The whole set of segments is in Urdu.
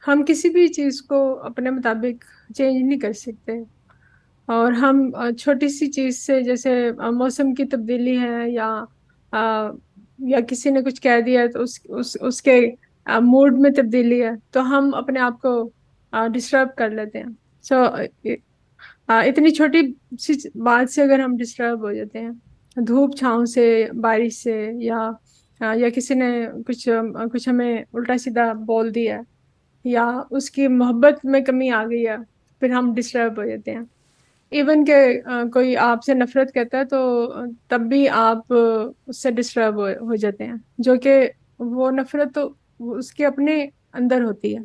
ہم کسی بھی چیز کو اپنے مطابق چینج نہیں کر سکتے، اور ہم چھوٹی سی چیز سے، جیسے موسم کی تبدیلی ہے، آ، یا کسی نے کچھ کہہ دیا تو اس کے موڈ میں تبدیلی ہے، تو ہم اپنے آپ کو ڈسٹرب کر لیتے ہیں. سو اتنی چھوٹی سی بات سے اگر ہم ڈسٹرب ہو جاتے ہیں، دھوپ چھاؤں سے، بارش سے، یا کسی نے کچھ ہمیں الٹا سیدھا بول دیا ہے، یا اس کی محبت میں کمی آ گئی ہے، پھر ہم ڈسٹرب ہو جاتے ہیں. ایون کہ کوئی آپ سے نفرت کرتا ہے تو تب بھی آپ اس سے ڈسٹرب ہو جاتے ہیں، جو کہ وہ نفرت تو اس کے اپنے اندر ہوتی ہے.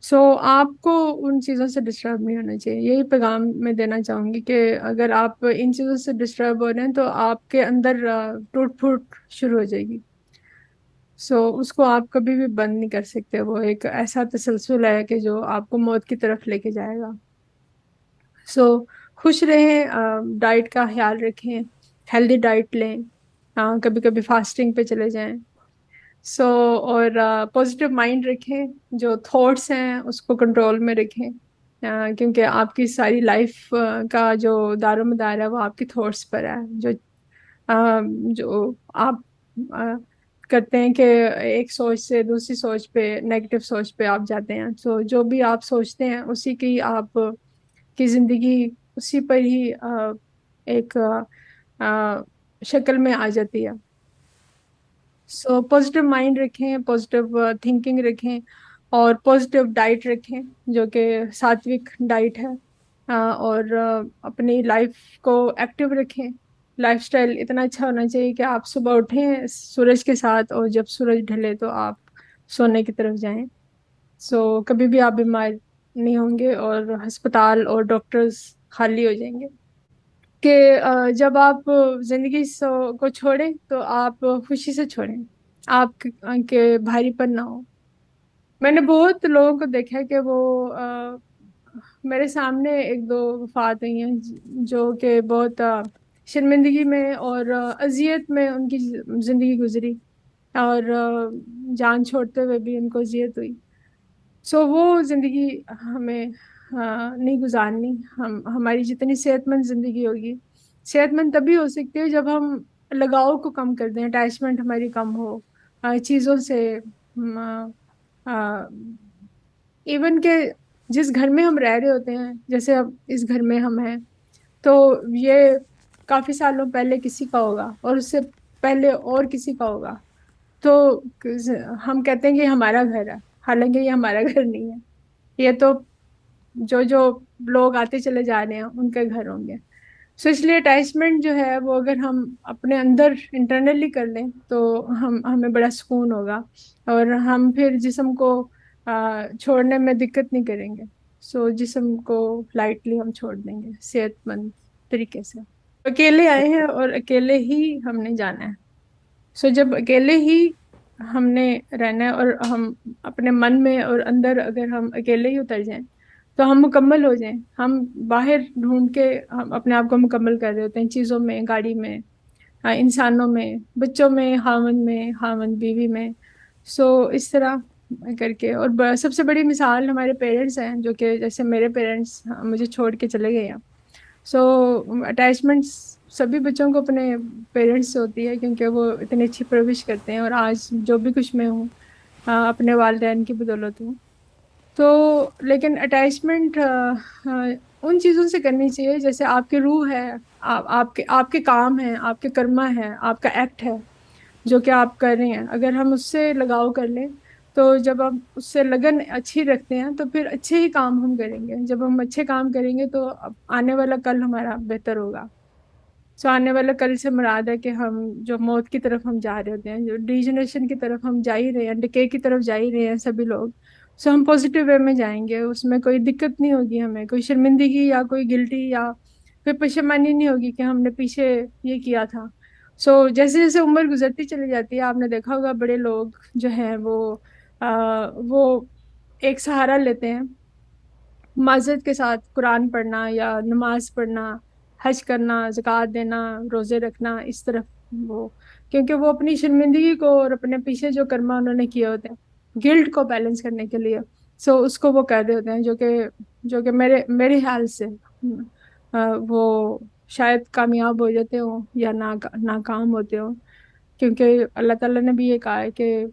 سو آپ کو ان چیزوں سے ڈسٹرب نہیں ہونا چاہیے. یہی پیغام میں دینا چاہوں گی کہ اگر آپ ان چیزوں سے ڈسٹرب ہو رہے ہیں تو آپ کے اندر ٹوٹ پھوٹ شروع ہو جائے گی. سو اس کو آپ کبھی بھی بند نہیں کر سکتے. وہ ایک ایسا تسلسل ہے کہ جو آپ کو موت کی طرف لے کے جائے گا. سو خوش رہیں، ڈائٹ کا خیال رکھیں، ہیلدی ڈائٹ لیں، کبھی کبھی فاسٹنگ پہ چلے جائیں. سو اور پازیٹیو مائنڈ رکھیں، جو تھاٹس ہیں اس کو کنٹرول میں رکھیں، کیونکہ آپ کی ساری لائف کا جو دار و مدار ہے وہ آپ کی تھاٹس پر ہے. جو آپ کرتے ہیں کہ ایک سوچ سے دوسری سوچ پہ، نیگیٹو سوچ پہ آپ جاتے ہیں. سو جو بھی آپ سوچتے ہیں اسی کی آپ کی زندگی اسی پر ہی ایک شکل میں آ جاتی ہے. سو پازیٹیو مائنڈ رکھیں، پازیٹیو تھنکنگ رکھیں، اور پازیٹیو ڈائٹ رکھیں جو کہ ساتوک ڈائٹ ہے. اور اپنی لائف کو ایکٹیو رکھیں. لائف سٹائل اتنا اچھا ہونا چاہیے کہ آپ صبح اٹھیں سورج کے ساتھ، اور جب سورج ڈھلے تو آپ سونے کی طرف جائیں. سو کبھی بھی آپ بیمار نہیں ہوں گے، اور ہسپتال اور ڈاکٹرز خالی ہو جائیں گے. کہ جب آپ زندگی کو چھوڑیں تو آپ خوشی سے چھوڑیں، آپ کے بھاری پر نہ ہو. میں نے بہت لوگوں کو دیکھا کہ وہ میرے سامنے ایک دو وفات ہوئی ہیں جو کہ بہت شرمندگی میں اور اذیت میں ان کی زندگی گزری، اور جان چھوڑتے ہوئے بھی ان کو اذیت ہوئی. سو وہ زندگی ہمیں نہیں گزارنی. ہماری جتنی صحت مند زندگی ہوگی، صحت مند تبھی ہو سکتی ہے جب ہم لگاؤ کو کم کر دیں، اٹیچمنٹ ہماری کم ہو چیزوں سے. ایون کہ جس گھر میں ہم رہ رہے ہوتے ہیں، جیسے اب اس گھر میں ہم ہیں، تو یہ کافی سالوں پہلے کسی کا ہوگا، اور اس سے پہلے اور کسی کا ہوگا. تو ہم کہتے ہیں کہ یہ ہمارا گھر ہے، حالانکہ یہ ہمارا گھر نہیں ہے. یہ تو جو لوگ آتے چلے جا رہے ہیں ان کے گھر ہوں گے. سو اس لیے اٹیچمنٹ جو ہے وہ اگر ہم اپنے اندر انٹرنلی کر لیں تو ہمیں بڑا سکون ہوگا، اور ہم پھر جسم کو چھوڑنے میں دقت نہیں کریں گے. سو جسم کو لائٹلی ہم چھوڑ دیں گے صحت مند طریقے سے. اکیلے آئے ہیں اور اکیلے ہی ہم نے جانا ہے. سو جب اکیلے ہی ہم نے رہنا ہے، اور ہم اپنے من میں اور اندر اگر ہم اکیلے ہی اتر جائیں تو ہم مکمل ہو جائیں. ہم باہر ڈھونڈ کے ہم اپنے آپ کو مکمل کر رہے ہوتے ہیں، چیزوں میں، گاڑی میں، انسانوں میں، بچوں میں، خاوند بیوی میں. سو اس طرح کر کے. اور سب سے بڑی مثال ہمارے پیرنٹس ہیں، جو کہ جیسے میرے پیرنٹس مجھے چھوڑ کے چلے گئے ہیں. سو اٹیچمنٹس سبھی بچوں کو اپنے پیرنٹس سے ہوتی ہے، کیونکہ وہ اتنی اچھی پرورش کرتے ہیں، اور آج جو بھی کچھ میں ہوں اپنے والدین کی بدولت ہوں. تو لیکن اٹیچمنٹ ان چیزوں سے کرنی چاہیے جیسے آپ کی روح ہے، آپ کے کام ہیں، آپ کے کرما ہے، آپ کا ایکٹ ہے جو کہ آپ کر رہے ہیں. اگر ہم اس سے لگاؤ کر لیں تو جب ہم اس سے لگن اچھی رکھتے ہیں تو پھر اچھے ہی کام ہم کریں گے. جب ہم اچھے کام کریں گے تو آنے والا کل ہمارا بہتر ہوگا. سو آنے والا کل سے مراد ہے کہ ہم جو موت کی طرف ہم جا رہے ہوتے ہیں، جو ڈی جنریشن کی طرف ہم جا ہی رہے ہیں، ڈکے کی طرف جا ہی رہے ہیں سبھی لوگ. سو ہم پازیٹیو وے میں جائیں گے، اس میں کوئی دقت نہیں ہوگی، ہمیں کوئی شرمندگی یا کوئی گلٹی یا کوئی پشیمانی نہیں ہوگی کہ ہم نے پیچھے یہ کیا تھا. سو جیسے جیسے عمر گزرتی چلی جاتی ہے، آپ نے دیکھا ہوگا بڑے لوگ جو ہیں وہ ایک سہارا لیتے ہیں، معذرت کے ساتھ قرآن پڑھنا یا نماز پڑھنا، حج کرنا، زکوٰۃ دینا، روزے رکھنا، اس طرف وہ، کیونکہ وہ اپنی شرمندگی کو اور اپنے پیچھے جو کرما انہوں نے کیے ہوتے ہیں گلٹ کو بیلنس کرنے کے لیے سو اس کو وہ کر رہے ہوتے ہیں، جو کہ میرے خیال سے وہ شاید کامیاب ہو جاتے ہوں یا ناکام ہوتے ہوں، کیونکہ اللہ تعالیٰ نے بھی یہ کہا ہے کہ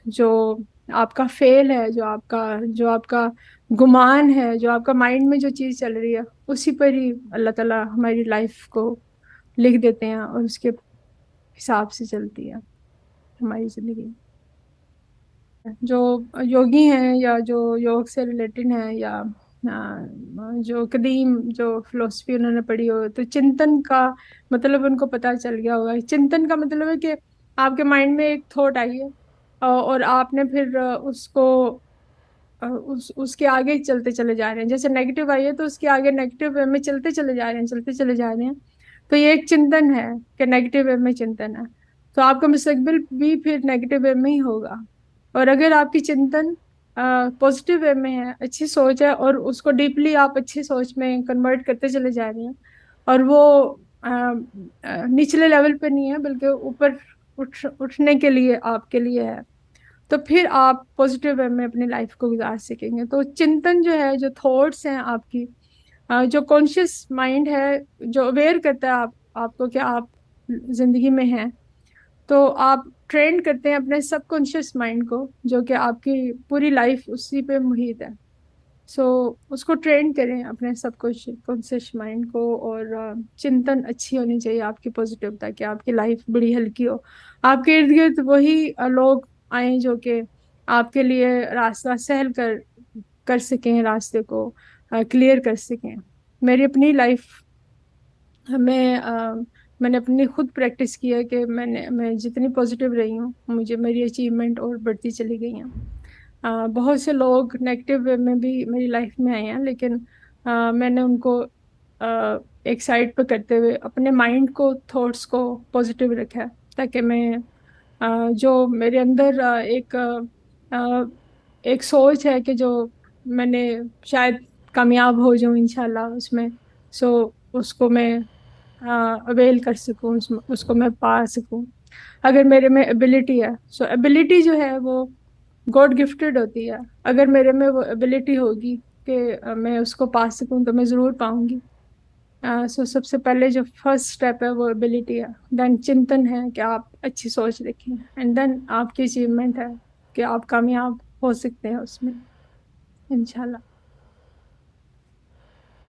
جو آپ کا فیل ہے، جو آپ کا گمان ہے، جو آپ کا مائنڈ میں جو چیز چل رہی ہے اسی پر ہی اللہ تعالیٰ ہماری لائف کو لکھ دیتے ہیں اور اس کے حساب سے چلتی ہے ہماری زندگی۔ جو یوگی ہیں یا جو یوگ سے ریلیٹڈ ہیں یا جو قدیم جو فلسفی انہوں نے پڑھی ہو، تو چنتن کا مطلب ان کو پتہ چل گیا ہوگا۔ چنتن کا مطلب ہے کہ آپ کے مائنڈ میں ایک تھاٹ آئی ہے اور آپ نے پھر اس کو اس کے آگے چلتے چلے جا رہے ہیں، جیسے نیگیٹو آئی ہے تو اس کے آگے نیگیٹو وے میں چلتے چلے جا رہے ہیں، چلتے چلے جا رہے ہیں، تو یہ ایک چنتن ہے کہ نیگیٹو وے میں چنتن ہے، تو آپ کا مستقبل بھی پھر نیگیٹو وے میں ہی ہوگا۔ اور اگر آپ کی چنتن پازیٹیو وے میں ہے، اچھی سوچ ہے، اور اس کو ڈیپلی آپ اچھی سوچ میں کنورٹ کرتے چلے جا رہے ہیں، اور وہ نچلے لیول پہ نہیں ہے بلکہ اوپر اٹھنے کے لیے آپ کے لیے ہے، تو پھر آپ پازیٹیو وے میں اپنی لائف کو گزار سکیں گے۔ تو چنتن جو ہے، جو تھاٹس ہیں آپ کی، جو کانشیس مائنڈ ہے، جو اویئر کرتا ہے آپ کو کہ آپ زندگی میں ہیں، تو آپ ٹرینڈ کرتے ہیں اپنے سب کانشیس مائنڈ کو، جو کہ آپ کی پوری لائف اسی پہ محیط ہے۔ سو اس کو ٹرین کریں اپنے سب کانشیس مائنڈ کو، اور چنتن اچھی ہونی چاہیے آپ کی پازیٹیو، تاکہ آپ کی لائف بڑی ہلکی ہو، آپ کے ارد گرد وہی لوگ آئیں جو کہ آپ کے لیے راستہ سہل کر سکیں، راستے کو کلیئر کر سکیں۔ میری اپنی لائف میں نے اپنی خود پریکٹس کی ہے کہ میں جتنی پازیٹیو رہی ہوں، مجھے میری اچیومنٹ اور بڑھتی چلی گئی ہیں۔ بہت سے لوگ نیگیٹو وے میں بھی میری لائف میں آئے ہیں، لیکن میں نے ان کو ایک سائڈ پہ کرتے ہوئے اپنے مائنڈ کو، تھاٹس کو پازیٹیو رکھا ہے، تاکہ میں جو میرے اندر ایک سوچ ہے کہ جو میں نے شاید کامیاب ہو جاؤں انشاءاللہ اس میں، سو اس کو میں اویل کر سکوں، اس کو میں پا سکوں۔ اگر میرے میں ایبلٹی ہے، سو ایبلٹی جو ہے وہ گاڈ گفٹیڈ ہوتی ہے، اگر میرے میں وہ ایبلٹی ہوگی کہ میں اس کو پا سکوں تو میں ضرور پاؤں گی۔ سو سب سے پہلے جو فرسٹ اسٹیپ ہے وہ ایبلٹی ہے، دین چنتن ہے کہ آپ اچھی سوچ رکھیں، اینڈ دین آپ کی اچیومنٹ ہے کہ آپ کامیاب ہو سکتے ہیں اس میں انشاءاللہ۔